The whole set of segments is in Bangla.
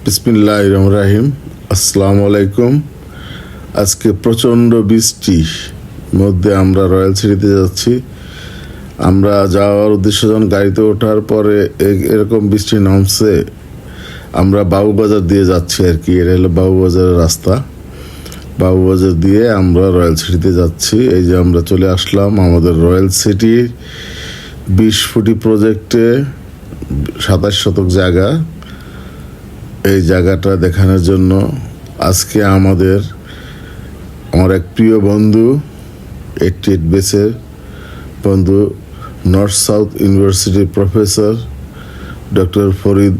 বিসমিল্লাহির রহমানির রহিম। আসসালামু আলাইকুম। আজকে প্রচণ্ড বৃষ্টির মধ্যে আমরা রয়্যাল সিটিতে যাচ্ছি। আমরা যাওয়ার উদ্দেশ্য যখন গাড়িতে ওঠার পরে এরকম বৃষ্টি নামছে, আমরা বাবুবাজার দিয়ে যাচ্ছি আর কি। এটা হলো বাবুবাজারের রাস্তা। বাবুবাজার দিয়ে আমরা রয়্যাল সিটিতে যাচ্ছি। এই যে আমরা চলে আসলাম আমাদের রয়্যাল সিটি 20 ফুটি প্রজেক্টে 27 শতক জায়গা। এই জায়গাটা দেখানোর জন্য আজকে আমার এক প্রিয় বন্ধু 88 বেসের বন্ধু, নর্থ সাউথ ইউনিভার্সিটির প্রফেসর ডক্টর ফরিদ।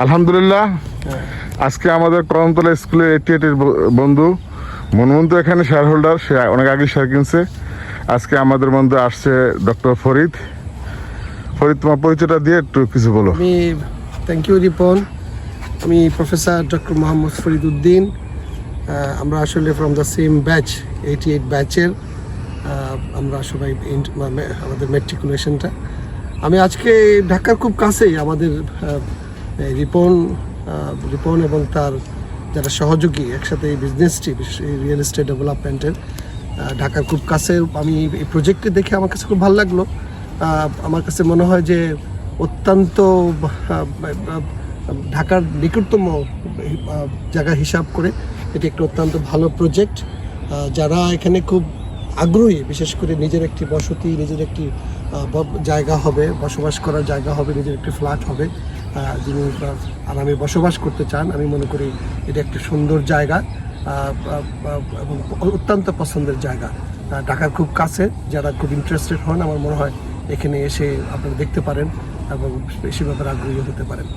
আলহামদুলিল্লাহ, আজকে আমাদের করমতলা স্কুলের 88 বন্ধু মনমন্ত এখানে শেয়ার হোল্ডার, সে অনেক আগে শেয়ার কিনছে। আজকে আমাদের বন্ধু আসছে ডক্টর ফরিদ। তোমার পরিচয়টা দিয়ে একটু কিছু বলো। Thank you Ripon. আমি প্রফেসর ডক্টর মোহাম্মদ ফরিদ উদ্দিন। আমরা আসলে ফ্রম দ্য সেম ব্যাচ, 88 ব্যাচের। আমরা সবাই আমাদের মেট্রিকুলেশনটা। আমি আজকে ঢাকার খুব কাছেই আমাদের রিপন এবং তার যারা সহযোগী একসাথে এই বিজনেসটি, রিয়েল এস্টেট ডেভেলপমেন্টের, ঢাকার খুব কাছে। আমি এই প্রজেক্টটি দেখে আমার কাছে খুব ভালো লাগলো। আমার কাছে মনে হয় যে অত্যন্ত ঢাকার নিকটতম জায়গা হিসাব করে এটি একটি অত্যন্ত ভালো প্রজেক্ট। যারা এখানে খুব আগ্রহী, বিশেষ করে নিজের একটি বসতি, নিজের একটি জায়গা হবে, বসবাস করার জায়গা হবে, নিজের একটি ফ্ল্যাট হবে, যিনি আরামে বসবাস করতে চান, আমি মনে করি এটা একটি সুন্দর জায়গা এবং অত্যন্ত পছন্দের জায়গা। ঢাকার খুব কাছে। যারা খুব ইন্টারেস্টেড হন, আমার মনে হয় এখানে এসে আপনারা দেখতে পারেন এবং বেশি ব্যাপারে আগ্রহী হতে পারেন।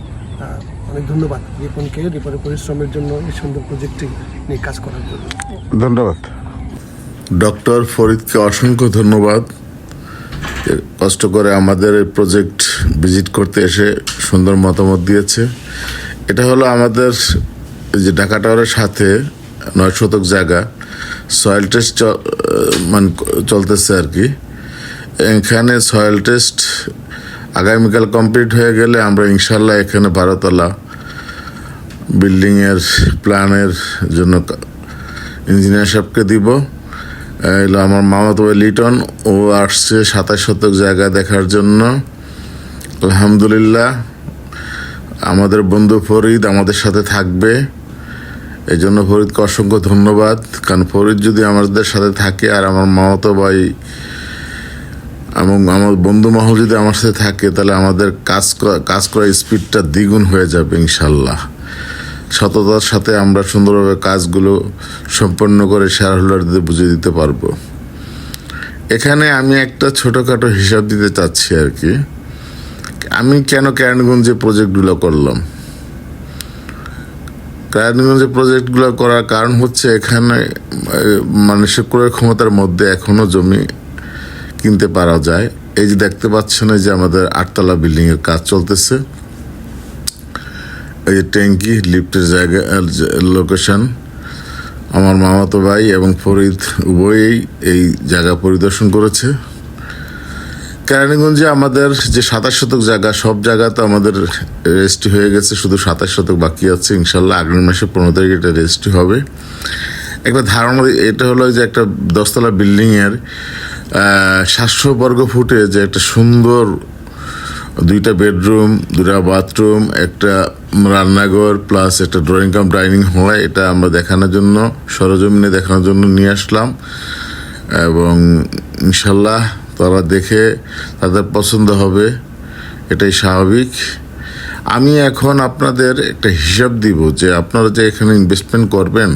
অনেক ধন্যবাদ রিপনকে, রিপনের পরিশ্রমের জন্য, এই সুন্দর প্রজেক্টটি নিয়ে কাজ করার জন্য ধন্যবাদ। ডক্টর ফরিদকে অসংখ্য ধন্যবাদ। কষ্ট করে আমাদের এই প্রজেক্ট ভিজিট করতে এসে সুন্দর মতামত দিয়েছে। এটা হলো আমাদের যে ঢাকা টাওয়ারের সাথে 9 শতক জায়গা, সয়েল টেস্ট চলতেছে আর কি। এখানে সয়েল টেস্ট আগামীকাল কমপ্লিট হয়ে গেলে আমরা ইনশাল্লাহ এখানে 12 তলা বিল্ডিংয়ের প্ল্যানের জন্য ইঞ্জিনিয়ার সাহেবকে দিব। এলো আমার মামাতো ভাই লিটন, ও আসছে 27 শতক জায়গা দেখার জন্য। আলহামদুলিল্লাহ, আমাদের বন্ধু ফরিদ আমাদের সাথে থাকবে, এই জন্য ফরিদকে অসংখ্য ধন্যবাদ। কারণ ফরিদ যদি আমাদের সাথে থাকে আর আমার মামাতো ভাই এবং আমার বন্ধু মহল যদি আমার সাথে থাকে, তাহলে আমাদের কাজ করার স্পিডটা দ্বিগুণ হয়ে যাবে ইনশাল্লাহ। সততার সাথে আমরা সুন্দরভাবে কাজগুলো সম্পন্ন করে শেয়ার হোল্ডারদের বুঝিয়ে দিতে পারবো। এখানে আমি একটা ছোটোখাটো হিসাব দিতে চাচ্ছি আর কি। আমি কেন কেরানীগঞ্জে প্রজেক্টগুলো করলাম। কেরানীগঞ্জে প্রজেক্টগুলো করার কারণ হচ্ছে এখানে মানুষের ক্রয় ক্ষমতার মধ্যে এখনও জমি কিনতে পারা যায়। এই যে দেখতে পাচ্ছেন, এই যে আমাদের 8 তলা বিল্ডিংয়ের কাজ চলতেছে। এই যে ট্যাঙ্কি, লিফটের জায়গা, লোকেশন। আমার মামাতো ভাই এবং ফরিদ উভয়েই এই জায়গা পরিদর্শন করেছে। কেরানীগঞ্জে আমাদের যে 27 শতক জায়গা, সব জায়গা তো আমাদের রেজিস্ট্রি হয়ে গেছে, শুধু 27 শতক বাকি আছে। ইনশাল্লাহ আগামী মাসের 15 তারিখে এটা রেজিস্ট্রি হবে। একটা ধারণা, এটা হলো যে একটা 10 তলা বিল্ডিংয়ের 700 বর্গ ফুটে যে একটা সুন্দর 2টা বেডরুম, 2টা বাথরুম, একটা রান্নাঘর প্লাস একটা ড্রয়িং কাম ডাইনিং হয়, এটা আমরা দেখানোর জন্য, সরজমিনে দেখানোর জন্য নিয়ে আসলাম। এবং ইনশাল্লাহ তারা দেখে তাদের পছন্দ হবে, এটাই স্বাভাবিক। আমি এখন আপনাদের একটা হিসাব দিব যে আপনারা যে এখানে ইনভেস্টমেন্ট করবেন,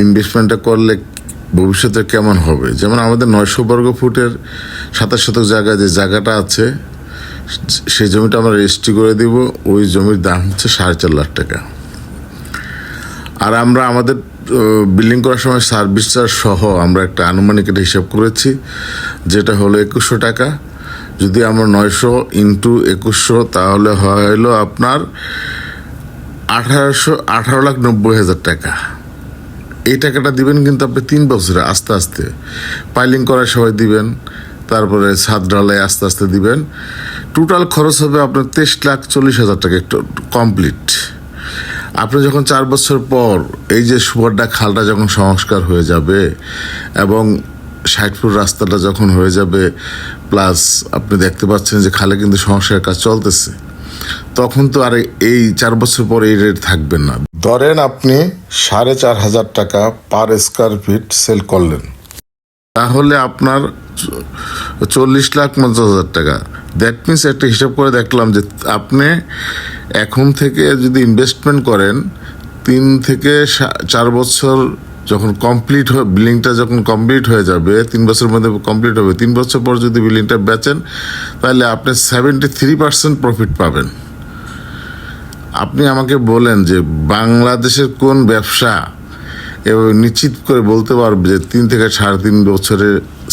ইনভেস্টমেন্টটা করলে ভবিষ্যতে কেমন হবে। যেমন আমাদের 900 বর্গ ফুটের 27 শতক জায়গায় যে জায়গাটা আছে, সেই জমিটা আমরা রেজিস্ট্রি করে দিব। ওই জমির দাম হচ্ছে 4.5 লাখ টাকা। আর আমরা আমাদের বিল্ডিং করার সময় সার্ভিস চার্জ সহ আমরা একটা আনুমানিক এটা হিসাব করেছি, যেটা হলো 2100 টাকা। যদি আমরা 900 ইন্টু 2100, তাহলে হলো আপনার 18,90,000 টাকা। এই টাকাটা দিবেন কিন্তু আপনি 3 বছরে, আস্তে আস্তে পাইলিং করার সময় দিবেন, তারপরে ছাদ ঢালাই আস্তে আস্তে দিবেন। টোটাল খরচ হবে আপনার 23,40,000 টাকা একটু কমপ্লিট। আপনি যখন 4 বছর পর এই যে সুবর্ণা খালটা যখন সংস্কার হয়ে যাবে এবং 60 ফুট রাস্তাটা যখন হয়ে যাবে, প্লাস আপনি দেখতে পাচ্ছেন যে খালে কিন্তু সংস্কারের কাজ চলতেছে, তখন তো আর এই 4 বছর পর এই রেট থাকবে না। ধরেন আপনি 4,500 টাকা পার স্কোয়ার ফিট সেল করলেন, তাহলে আপনার 40,50,000 টাকা। দ্যাট মিনস একটা হিসাব করে দেখলাম যে আপনি এখন থেকে যদি ইনভেস্টমেন্ট করেন 3 থেকে 4 বছর যখন কমপ্লিট বিল্ডিংটা যখন কমপ্লিট হয়ে যাবে, 3 বছরের মধ্যে কমপ্লিট হবে, 3 বছর পর যদি বিল্ডিংটা বেচেন তাহলে আপনি 73% প্রফিট পাবেন। আপনি আমাকে বলেন যে বাংলাদেশের কোন ব্যবসা এবং নিশ্চিত করে বলতে পারবে যে 3 থেকে 3.5 বছরে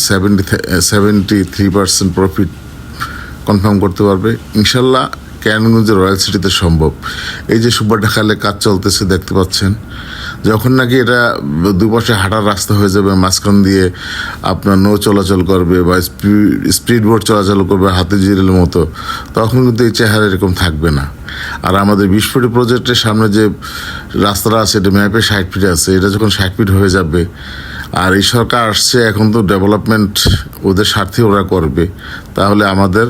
73% প্রফিট কনফার্ম করতে পারবে? ইনশাল্লাহ কেরানীগঞ্জের রয়্যাল সিটিতে সম্ভব। এই যে সুবর্ণা খালে কাজ চলতেছে দেখতে পাচ্ছেন, যখন নাকি এটা দুপাশে হাঁটার রাস্তা হয়ে যাবে, মাঝখান দিয়ে আপনার নৌ চলাচল করবে বা স্পিড বোট চলাচল করবে হাতিঝিলের মতো, তখন কিন্তু এই চেহারা এরকম থাকবে না। আর আমাদের 20 ফুটি প্রজেক্টের সামনে যে রাস্তাটা আছে এটা ম্যাপে 60 ফিট আছে, এটা যখন 60 ফিট হয়ে যাবে, আর এই সরকার আসছে এখন তো ডেভেলপমেন্ট ওদের স্বার্থে ওরা করবে, তাহলে আমাদের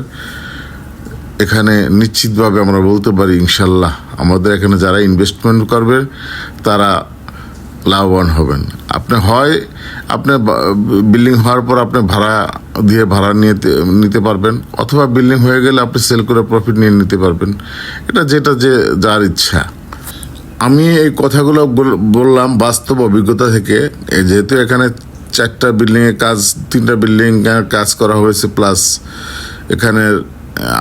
এখানে নিশ্চিতভাবে আমরা বলতে পারি ইনশাল্লাহ আমাদের এখানে যারা ইনভেস্টমেন্ট করবে তারা লাভবান হবেন। আপনি বিল্ডিং হওয়ার পর আপনি ভাড়া দিয়ে ভাড়া নিতে পারবেন, অথবা বিল্ডিং হয়ে গেলে আপনি সেল করে প্রফিট নিয়ে নিতে পারবেন। এটা যে যার ইচ্ছা। আমি এই কথাগুলো বললাম বাস্তব অভিজ্ঞতা থেকে। যেহেতু এখানে 4টা বিল্ডিংয়ের কাজ, 3টা বিল্ডিং কাজ করা হয়েছে, প্লাস এখানে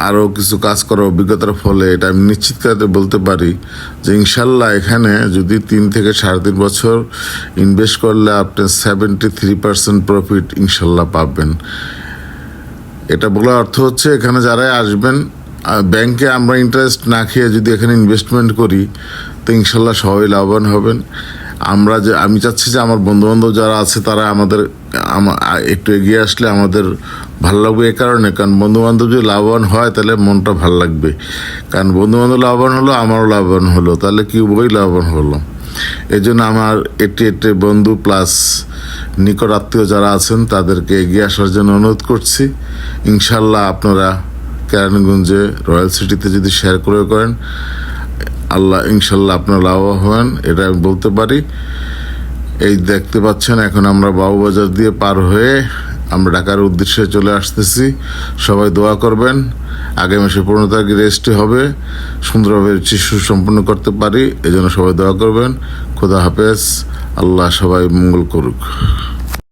আরও কিছু কাজ করার অভিজ্ঞতার ফলে এটা আমি নিশ্চিত করে বলতে পারি যে ইনশাল্লাহ এখানে যদি 3 থেকে 3.5 বছর ইনভেস্ট করলে আপনি 73% প্রফিট ইনশাল্লাহ পাবেন। এটা বলার অর্থ হচ্ছে এখানে যারাই আসবেন, ব্যাংকে আমরা ইন্টারেস্ট না খেয়ে যদি এখানে ইনভেস্টমেন্ট করি তো ইনশাল্লাহ সবাই লাভবান হবেন। আমি চাচ্ছি যে আমার বন্ধুবান্ধব যারা আছে তারা একটু এগিয়ে আসলে আমাদের ভালো লাগবে। এই কারণ বন্ধুবান্ধব যদি লাভবান হয় তাহলে মনটা ভালো লাগবে, কারণ বন্ধুবান্ধব লাভবান হলো, আমারও লাভবান হলো, তাহলে কি উভয়ই লাভবান হলো। এই জন্য আমার এটি বন্ধু প্লাস নিকট আত্মীয় যারা আছেন তাদেরকে এগিয়ে আসার জন্য অনুরোধ করছি। ইনশাল্লাহ আপনারা কেরানীগঞ্জে রয়্যাল সিটিতে যদি শেয়ার করেন, আল্লাহ ইনশাল্লাহ আপনারা লাভবান হবেন, এটা আমি বলতে পারি। এই দেখতে পাচ্ছেন এখন আমরা বাবুবাজার দিয়ে পার হয়ে আমরা ঢাকার উদ্দেশ্যে চলে আসতেছি। সবাই দোয়া করবেন আগামী মাসে 15 তারিখে রেজিস্ট্রি হবে, সুন্দরভাবে সুসম্পন্ন করতে পারি, এই জন্য সবাই দোয়া করবেন। খোদা হাফেজ, আল্লাহ সবাই মঙ্গল করুক।